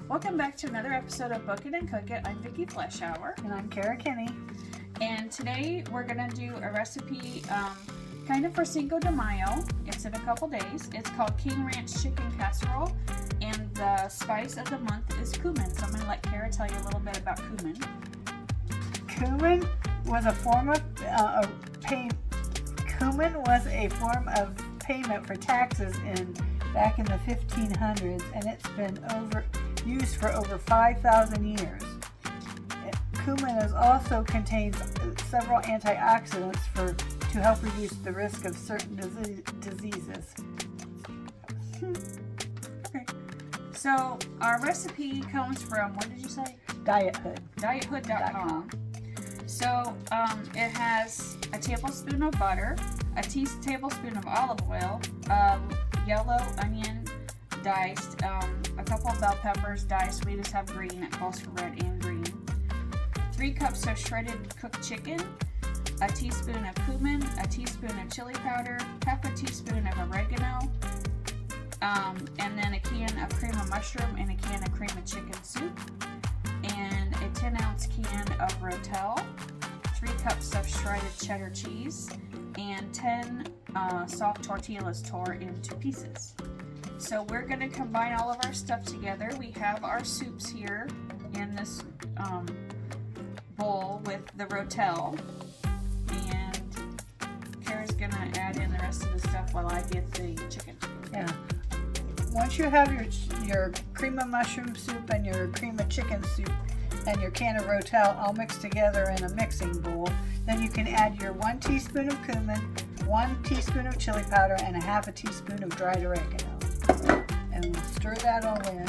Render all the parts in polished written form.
Welcome back to another episode of Book It and Cook It. I'm Vicki Fleshour. And I'm Kara Kinney. And today we're going to do a recipe kind of for Cinco de Mayo. It's in a couple days. It's called King Ranch Chicken Casserole. And the spice of the month is cumin. So I'm going to let Kara tell you a little bit about cumin. Cumin was a form of payment for taxes back in the 1500s, and it's been used for over 5,000 years. Cumin also contains several antioxidants to help reduce the risk of certain diseases. Okay. So our recipe comes from, what did you say? Diethood. Diethood.com. So it has a tablespoon of butter, a tablespoon of olive oil, yellow onion diced, a couple of bell peppers diced. We just have green. It calls for red and green. 3 cups of shredded cooked chicken, a teaspoon of cumin, a teaspoon of chili powder, half a teaspoon of oregano, and then a can of cream of mushroom and a can of cream of chicken soup, and a 10-ounce can of Rotel, 3 cups of shredded cheddar cheese, and 10 soft tortillas tore into pieces. So we're going to combine all of our stuff together. We have our soups here in this bowl with the Rotel, and Kara's going to add in the rest of the stuff while I get the chicken. Yeah. Once you have your cream of mushroom soup and your cream of chicken soup and your can of Rotel all mixed together in a mixing bowl, then you can add your 1 teaspoon of cumin, 1 teaspoon of chili powder, and a half a teaspoon of dried oregano. And we'll stir that all in.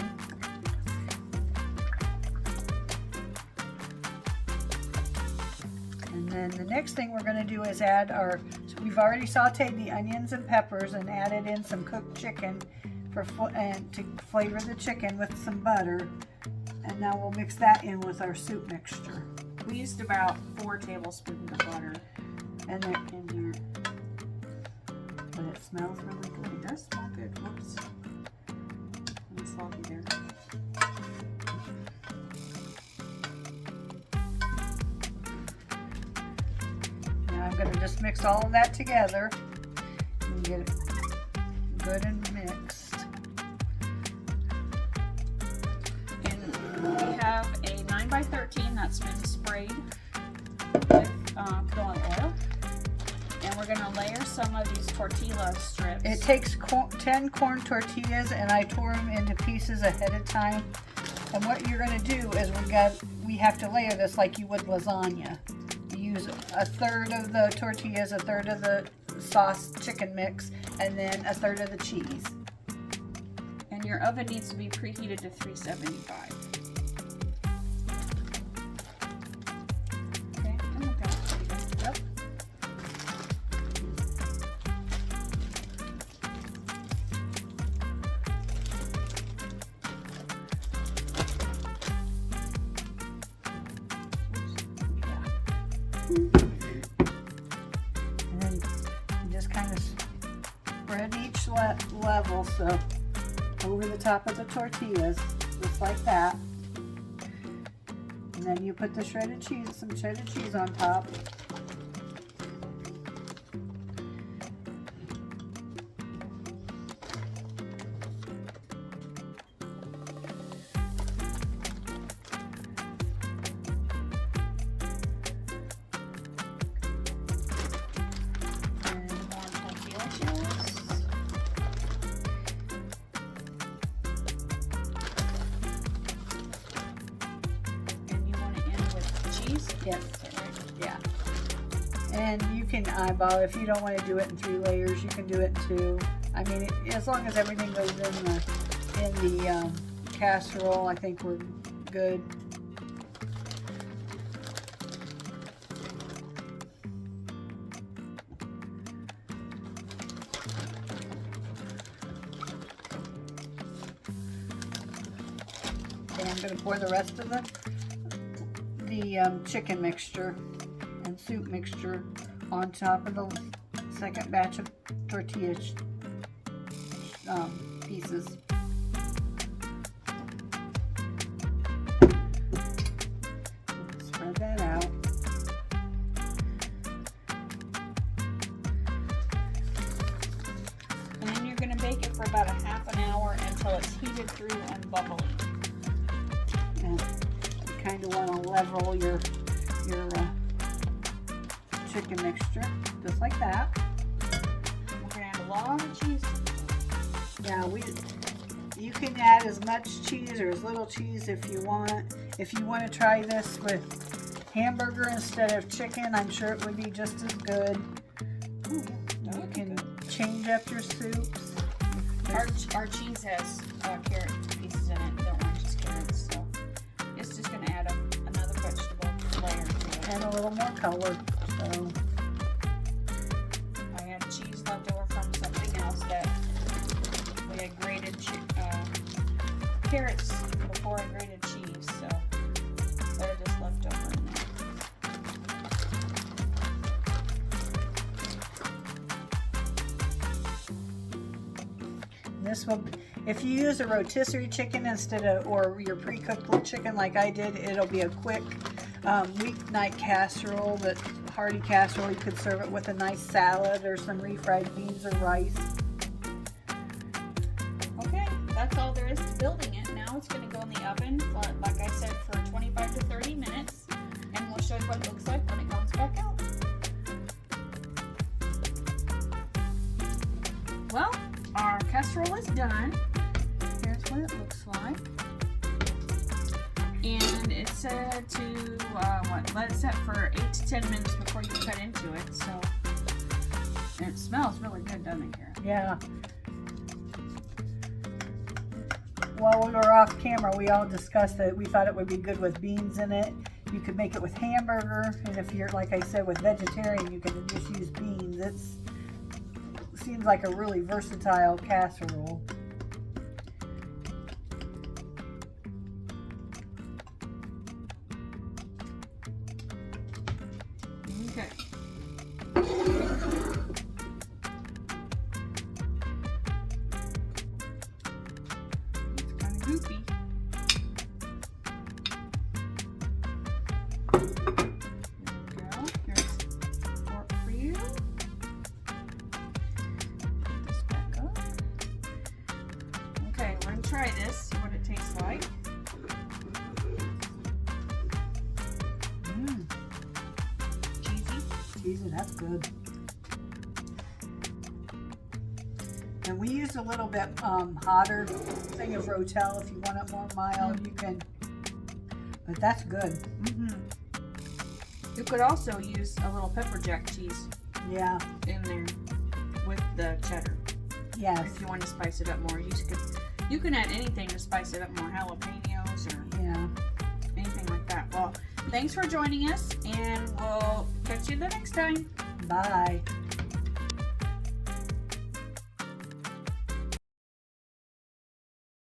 And then the next thing we're going to do is add we've already sauteed the onions and peppers and added in some cooked chicken to flavor the chicken with some butter. And now we'll mix that in with our soup mixture. We used about 4 tablespoons of butter and they're in here. But it smells really good. It does smell good. Whoops. It's sloppy there. Now I'm going to just mix all of that together and get it good and mixed. We have a 9x13 that's been sprayed with coolant oil, and we're going to layer some of these tortilla strips. It takes 10 corn tortillas, and I tore them into pieces ahead of time. And what you're going to do is we have to layer this like you would lasagna. You use a third of the tortillas, a third of the sauce chicken mix, and then a third of the cheese. And your oven needs to be preheated to 375. And then you just kind of spread each level, so over the top of the tortillas, just like that. And then you put the shredded cheese, some shredded cheese on top. Yes. Yeah. And you can eyeball if you don't want to do it in 3 layers. You can do it in 2. I mean, as long as everything goes in the casserole, I think we're good. Okay, I'm going to pour the rest of the chicken mixture and soup mixture on top of the second batch of tortilla pieces. bake it for about a half an hour until it's heated through and bubbling. And you kind of want to level your chicken mixture, just like that. We're gonna add a lot of cheese. Yeah, you can add as much cheese or as little cheese if you want. If you want to try this with hamburger instead of chicken, I'm sure it would be just as good. Ooh, yeah, You can change up your soups. Our cheese has carrot pieces in it. Don't want just carrots, so it's just gonna add another vegetable layer to it. And a little more color. So I had cheese left over from something else that we had grated carrots before I grated cheese, so they're just left over in there. this will, if you use a rotisserie chicken instead of, or your pre-cooked chicken like I did, it'll be a quick weeknight casserole, that hearty casserole. You could serve it with a nice salad or some refried beans or rice. Okay, that's all there is to building it. Now it's going to go in the oven, like I said, for 25 to 30 minutes, and we'll show you what it looks like when it comes back out. Well, our casserole is done. Here's what it looks like. And it said to let it set for 8 to 10 minutes before you cut into it. So, and it smells really good, doesn't it, Kara? Yeah. While we were off camera, we all discussed that we thought it would be good with beans in it. You could make it with hamburger, and if you're, like I said, with vegetarian, you can just use beans. It seems like a really versatile casserole. Okay. It's kind of goopy. There we go. Here's fork for you. Put this back up. Okay, we're gonna try this, see what it tastes like. Cheesy, that's good. And we used a little bit hotter thing of Rotel. If you want it more mild, you can. But that's good. You could also use a little pepper jack cheese Yeah. in there with the cheddar. Yes. If you want to spice it up more, you can add anything to spice it up more, jalapenos or Yeah. anything like that. Well, thanks for joining us, and we'll catch you the next time. Bye.